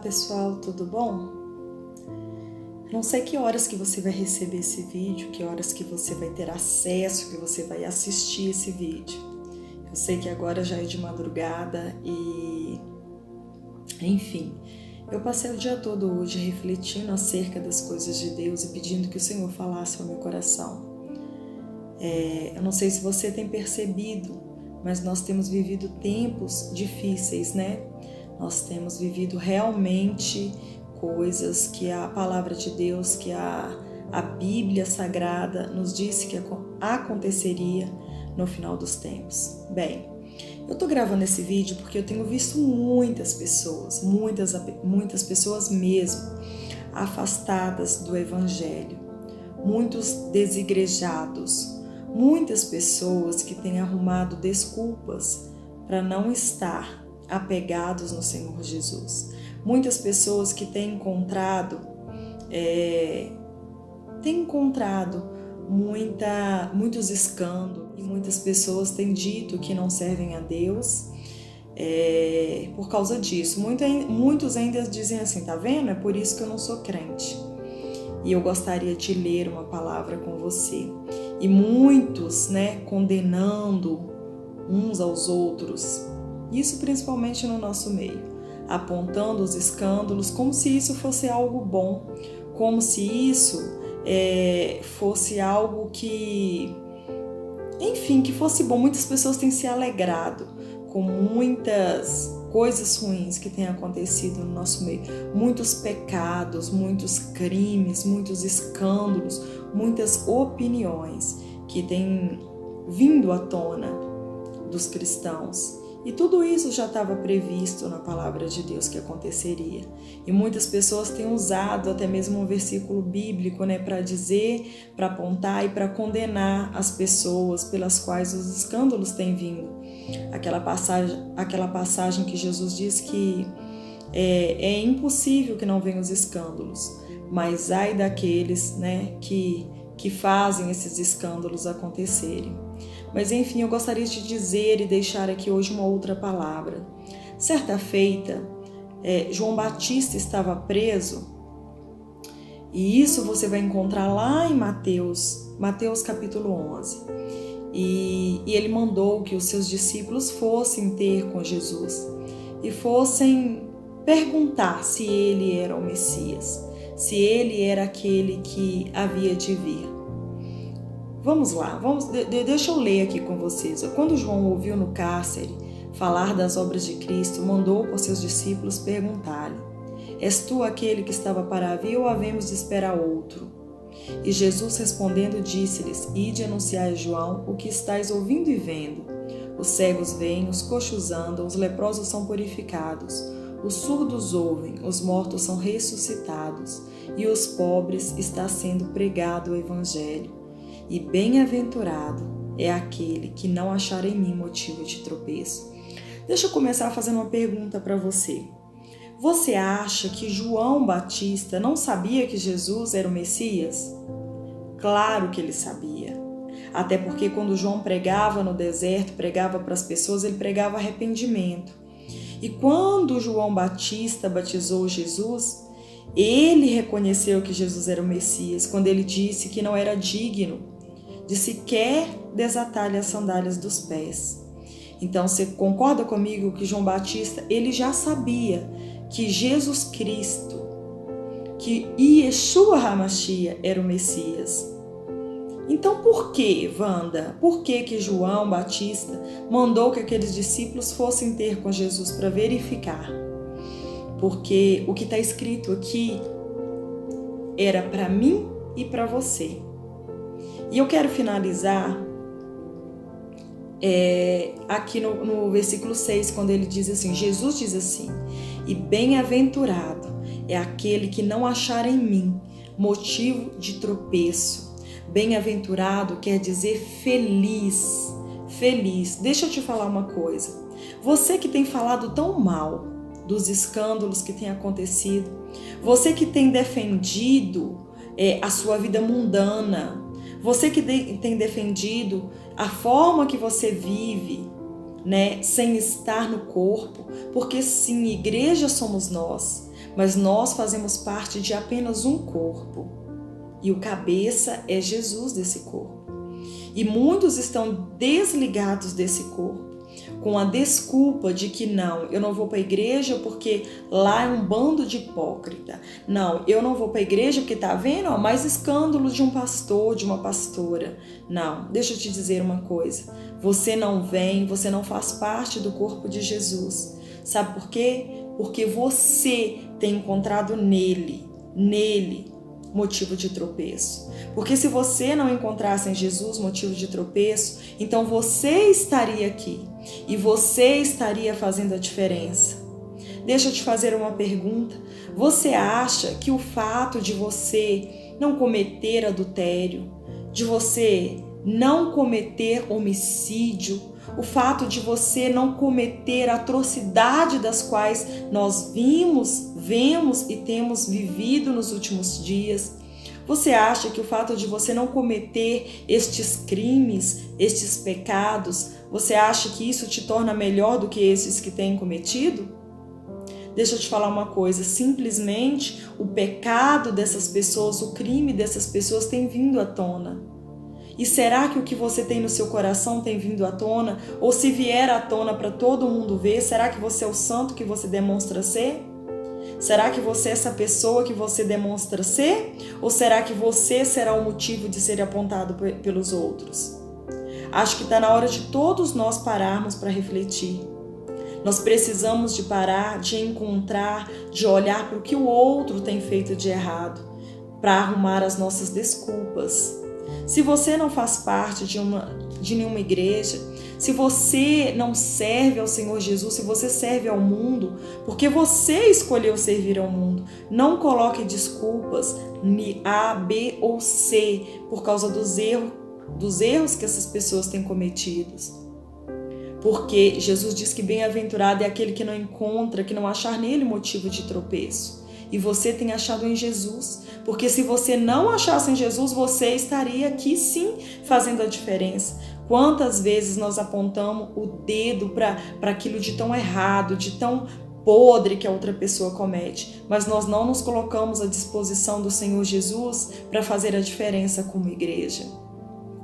pessoal, tudo bom? Não sei que horas que você vai receber esse vídeo, que horas que você vai ter acesso, que você vai assistir esse vídeo. Eu sei que agora já é de madrugada e... Enfim, eu passei o dia todo hoje refletindo acerca das coisas de Deus e pedindo que o Senhor falasse ao meu coração. Eu não sei se você tem percebido, mas nós temos vivido tempos difíceis, né? Nós temos vivido realmente coisas que a palavra de Deus, que a Bíblia Sagrada nos disse que aconteceria no final dos tempos. Bem, eu tô gravando esse vídeo porque eu tenho visto muitas pessoas, muitas pessoas mesmo, afastadas do Evangelho, muitos desigrejados, muitas pessoas que têm arrumado desculpas para não estar apegados no Senhor Jesus. Muitas pessoas que têm encontrado muitos escândalos e muitas pessoas têm dito que não servem a Deus por causa disso. Muitos ainda dizem assim, tá vendo? É por isso que eu não sou crente. E eu gostaria de ler uma palavra com você. E muitos, condenando uns aos outros, isso principalmente no nosso meio, apontando os escândalos como se isso fosse algo bom, como se isso fosse algo que fosse bom. Muitas pessoas têm se alegrado com muitas coisas ruins que têm acontecido no nosso meio, muitos pecados, muitos crimes, muitos escândalos, muitas opiniões que têm vindo à tona dos cristãos. E tudo isso já estava previsto na palavra de Deus que aconteceria. E muitas pessoas têm usado até mesmo um versículo bíblico, para dizer, para apontar e para condenar as pessoas pelas quais os escândalos têm vindo. Aquela passagem que Jesus diz que é impossível que não venham os escândalos, mas ai daqueles, que fazem esses escândalos acontecerem. Mas enfim, eu gostaria de dizer e deixar aqui hoje uma outra palavra. Certa feita, João Batista estava preso, e isso você vai encontrar lá em Mateus capítulo 11. E ele mandou que os seus discípulos fossem ter com Jesus e fossem perguntar se ele era o Messias, se ele era aquele que havia de vir. Vamos lá, deixa eu ler aqui com vocês. Quando João ouviu no cárcere falar das obras de Cristo, mandou por seus discípulos perguntar-lhe: És tu aquele que estava para vir ou havemos de esperar outro? E Jesus respondendo disse-lhes: Ide anunciar a João o que estáis ouvindo e vendo. Os cegos veem, os coxos andam, os leprosos são purificados, os surdos ouvem, os mortos são ressuscitados, e os pobres está sendo pregado o Evangelho. E bem-aventurado é aquele que não achar em mim motivo de tropeço. Deixa eu começar fazendo uma pergunta para você. Você acha que João Batista não sabia que Jesus era o Messias? Claro que ele sabia. Até porque quando João pregava no deserto, pregava para as pessoas, ele pregava arrependimento. E quando João Batista batizou Jesus, ele reconheceu que Jesus era o Messias, quando ele disse que não era digno de sequer desatar-lhe as sandálias dos pés. Então, você concorda comigo que João Batista, ele já sabia que Jesus Cristo, que Yeshua HaMashiach era o Messias. Então, por que, Wanda? Por que João Batista mandou que aqueles discípulos fossem ter com Jesus para verificar? Porque o que está escrito aqui era para mim e para você. E eu quero finalizar aqui no versículo 6, quando ele diz assim, Jesus diz assim: E bem-aventurado é aquele que não achar em mim motivo de tropeço. Bem-aventurado quer dizer feliz, feliz. Deixa eu te falar uma coisa. Você que tem falado tão mal dos escândalos que têm acontecido, você que tem defendido a sua vida mundana, você que tem defendido a forma que você vive, sem estar no corpo, porque sim, igreja somos nós, mas nós fazemos parte de apenas um corpo. E o cabeça é Jesus desse corpo. E muitos estão desligados desse corpo, com a desculpa de que não, eu não vou para a igreja porque lá é um bando de hipócrita. Não, eu não vou para a igreja porque tá vendo, ó, mais escândalos de um pastor, de uma pastora. Não, deixa eu te dizer uma coisa. Você não vem, você não faz parte do corpo de Jesus. Sabe por quê? Porque você tem encontrado nele motivo de tropeço. Porque se você não encontrasse em Jesus motivo de tropeço, então você estaria aqui e você estaria fazendo a diferença. Deixa eu te fazer uma pergunta. Você acha que o fato de você não cometer adultério, de você não cometer homicídio, o fato de você não cometer a atrocidade das quais nós vemos e temos vivido nos últimos dias, você acha que o fato de você não cometer estes crimes, estes pecados, você acha que isso te torna melhor do que esses que têm cometido? Deixa eu te falar uma coisa, simplesmente o pecado dessas pessoas, o crime dessas pessoas tem vindo à tona. E será que o que você tem no seu coração tem vindo à tona? Ou se vier à tona para todo mundo ver, será que você é o santo que você demonstra ser? Será que você é essa pessoa que você demonstra ser? Ou será que você será o motivo de ser apontado pelos outros? Acho que está na hora de todos nós pararmos para refletir. Nós precisamos de parar, de encontrar, de olhar para o que o outro tem feito de errado, para arrumar as nossas desculpas. Se você não faz parte de nenhuma igreja, se você não serve ao Senhor Jesus, se você serve ao mundo, porque você escolheu servir ao mundo, não coloque desculpas A, B ou C por causa dos erros que essas pessoas têm cometidos. Porque Jesus diz que bem-aventurado é aquele que não encontra, que não achar nele motivo de tropeço. E você tem achado em Jesus, porque se você não achasse em Jesus, você estaria aqui sim fazendo a diferença. Quantas vezes nós apontamos o dedo para aquilo de tão errado, de tão podre que a outra pessoa comete, mas nós não nos colocamos à disposição do Senhor Jesus para fazer a diferença como igreja.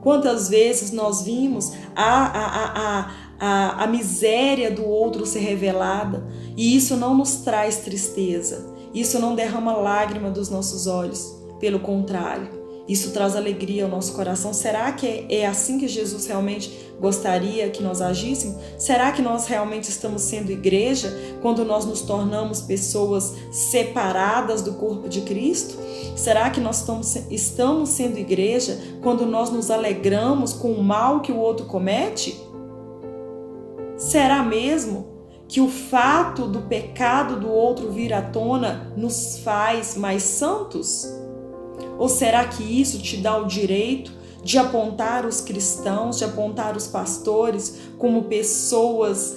Quantas vezes nós vimos a miséria do outro ser revelada e isso não nos traz tristeza, isso não derrama lágrima dos nossos olhos, pelo contrário, isso traz alegria ao nosso coração. Será que é assim que Jesus realmente gostaria que nós agíssemos? Será que nós realmente estamos sendo igreja quando nós nos tornamos pessoas separadas do corpo de Cristo? Será que nós estamos sendo igreja quando nós nos alegramos com o mal que o outro comete? Será mesmo que o fato do pecado do outro vir à tona nos faz mais santos? Ou será que isso te dá o direito de apontar os cristãos, de apontar os pastores como pessoas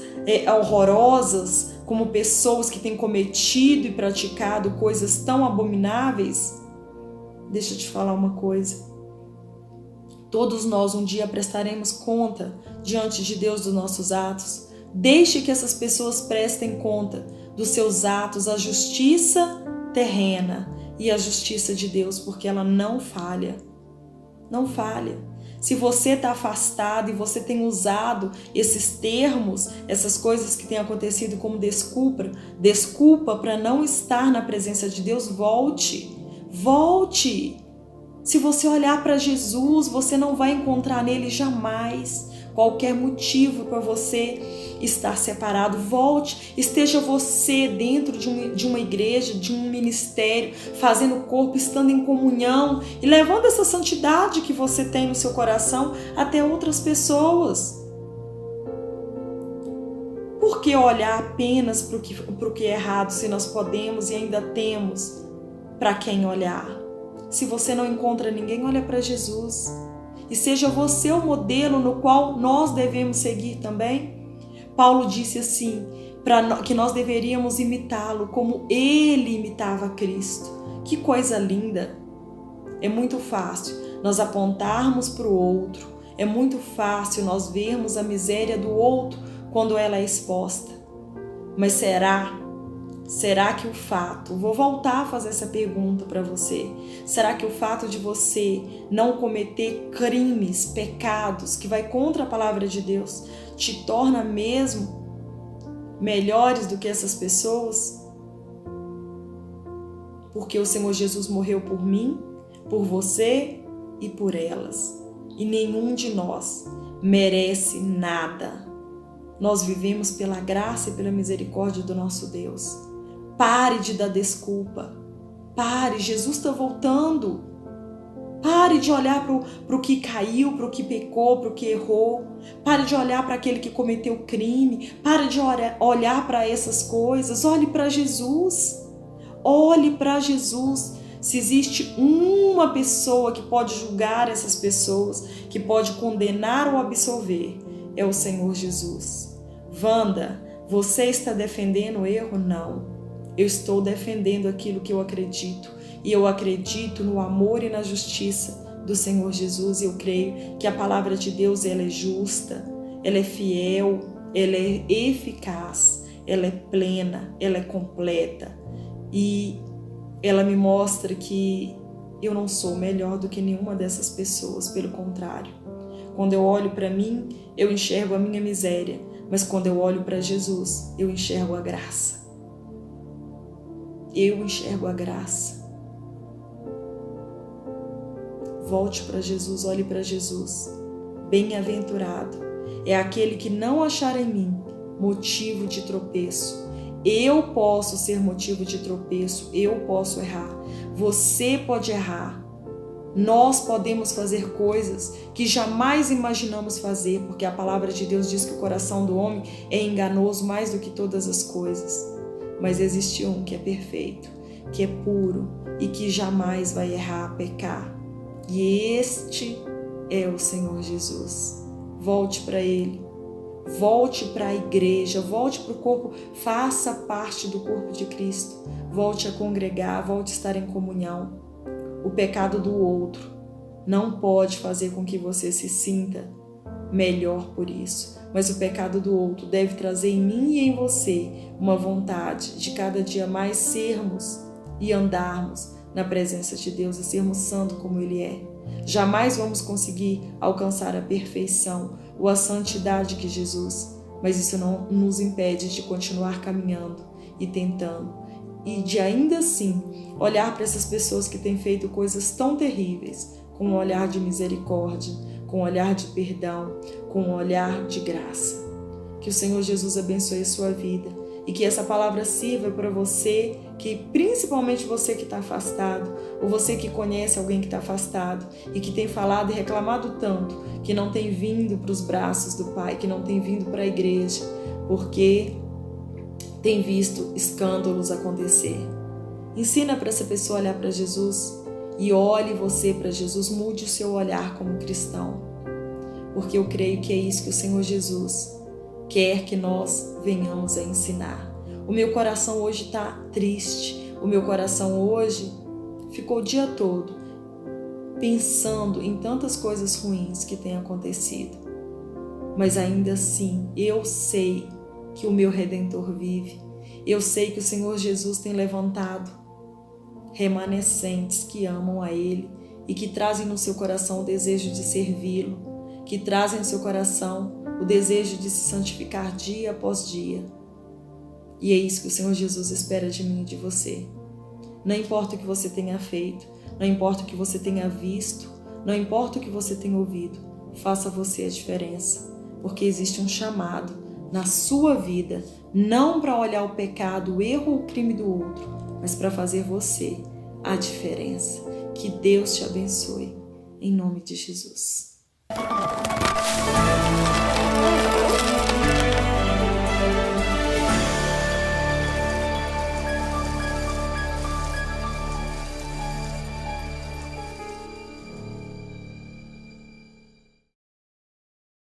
horrorosas, como pessoas que têm cometido e praticado coisas tão abomináveis? Deixa eu te falar uma coisa. Todos nós um dia prestaremos conta diante de Deus dos nossos atos. Deixe que essas pessoas prestem conta dos seus atos, a justiça terrena e a justiça de Deus, porque ela não falha. Não falha. Se você está afastado e você tem usado esses termos, essas coisas que têm acontecido como desculpa para não estar na presença de Deus, volte. Se você olhar para Jesus, você não vai encontrar nele jamais qualquer motivo para você estar separado. Volte, esteja você dentro de uma igreja, de um ministério, fazendo o corpo, estando em comunhão e levando essa santidade que você tem no seu coração até outras pessoas. Por que olhar apenas para o que é errado, se nós podemos e ainda temos para quem olhar? Se você não encontra ninguém, olha para Jesus. E seja você o modelo no qual nós devemos seguir também. Paulo disse assim, que nós deveríamos imitá-lo como ele imitava Cristo. Que coisa linda! É muito fácil nós apontarmos para o outro. É muito fácil nós vermos a miséria do outro quando ela é exposta. Mas será Será que o fato, vou voltar a fazer essa pergunta para você, será que o fato de você não cometer crimes, pecados, que vai contra a palavra de Deus, te torna mesmo melhores do que essas pessoas? Porque o Senhor Jesus morreu por mim, por você e por elas. E nenhum de nós merece nada. Nós vivemos pela graça e pela misericórdia do nosso Deus. Pare de dar desculpa. Pare, Jesus está voltando. Pare de olhar para o que caiu, para o que pecou, para o que errou. Pare de olhar para aquele que cometeu crime. Pare de olhar para essas coisas. Olhe para Jesus. Olhe para Jesus. Se existe uma pessoa que pode julgar essas pessoas, que pode condenar ou absolver, é o Senhor Jesus. Wanda, você está defendendo o erro? Não. Eu estou defendendo aquilo que eu acredito. E eu acredito no amor e na justiça do Senhor Jesus. E eu creio que a palavra de Deus, ela é justa, ela é fiel, ela é eficaz, ela é plena, ela é completa. E ela me mostra que eu não sou melhor do que nenhuma dessas pessoas, pelo contrário. Quando eu olho para mim, eu enxergo a minha miséria, mas quando eu olho para Jesus, eu enxergo a graça. Eu enxergo a graça. Volte para Jesus, olhe para Jesus. Bem-aventurado é aquele que não achar em mim motivo de tropeço. Eu posso ser motivo de tropeço, eu posso errar. Você pode errar. Nós podemos fazer coisas que jamais imaginamos fazer, porque a palavra de Deus diz que o coração do homem é enganoso mais do que todas as coisas. Mas existe um que é perfeito, que é puro e que jamais vai errar, pecar. E este é o Senhor Jesus. Volte para Ele. Volte para a igreja, volte para o corpo, faça parte do corpo de Cristo. Volte a congregar, volte a estar em comunhão. O pecado do outro não pode fazer com que você se sinta melhor por isso. Mas o pecado do outro deve trazer em mim e em você uma vontade de cada dia mais sermos e andarmos na presença de Deus e sermos santos como Ele é. Jamais vamos conseguir alcançar a perfeição ou a santidade que Jesus, mas isso não nos impede de continuar caminhando e tentando, e de ainda assim olhar para essas pessoas que têm feito coisas tão terríveis com um olhar de misericórdia, com um olhar de perdão, com um olhar de graça. Que o Senhor Jesus abençoe a sua vida e que essa palavra sirva para você, que principalmente você que está afastado, ou você que conhece alguém que está afastado e que tem falado e reclamado tanto, que não tem vindo para os braços do Pai, que não tem vindo para a igreja, porque tem visto escândalos acontecer. Ensina para essa pessoa a olhar para Jesus e olhe você para Jesus, mude o seu olhar como cristão, porque eu creio que é isso que o Senhor Jesus quer que nós venhamos a ensinar. O meu coração hoje está triste, o meu coração hoje ficou o dia todo pensando em tantas coisas ruins que têm acontecido. Mas ainda assim, eu sei que o meu Redentor vive. Eu sei que o Senhor Jesus tem levantado remanescentes que amam a Ele e que trazem no seu coração o desejo de servi-lo, que trazem no seu coração o desejo de se santificar dia após dia. E é isso que o Senhor Jesus espera de mim e de você. Não importa o que você tenha feito, não importa o que você tenha visto, não importa o que você tenha ouvido, faça você a diferença, porque existe um chamado na sua vida, não para olhar o pecado, o erro ou o crime do outro, mas para fazer você a diferença. Que Deus te abençoe, em nome de Jesus.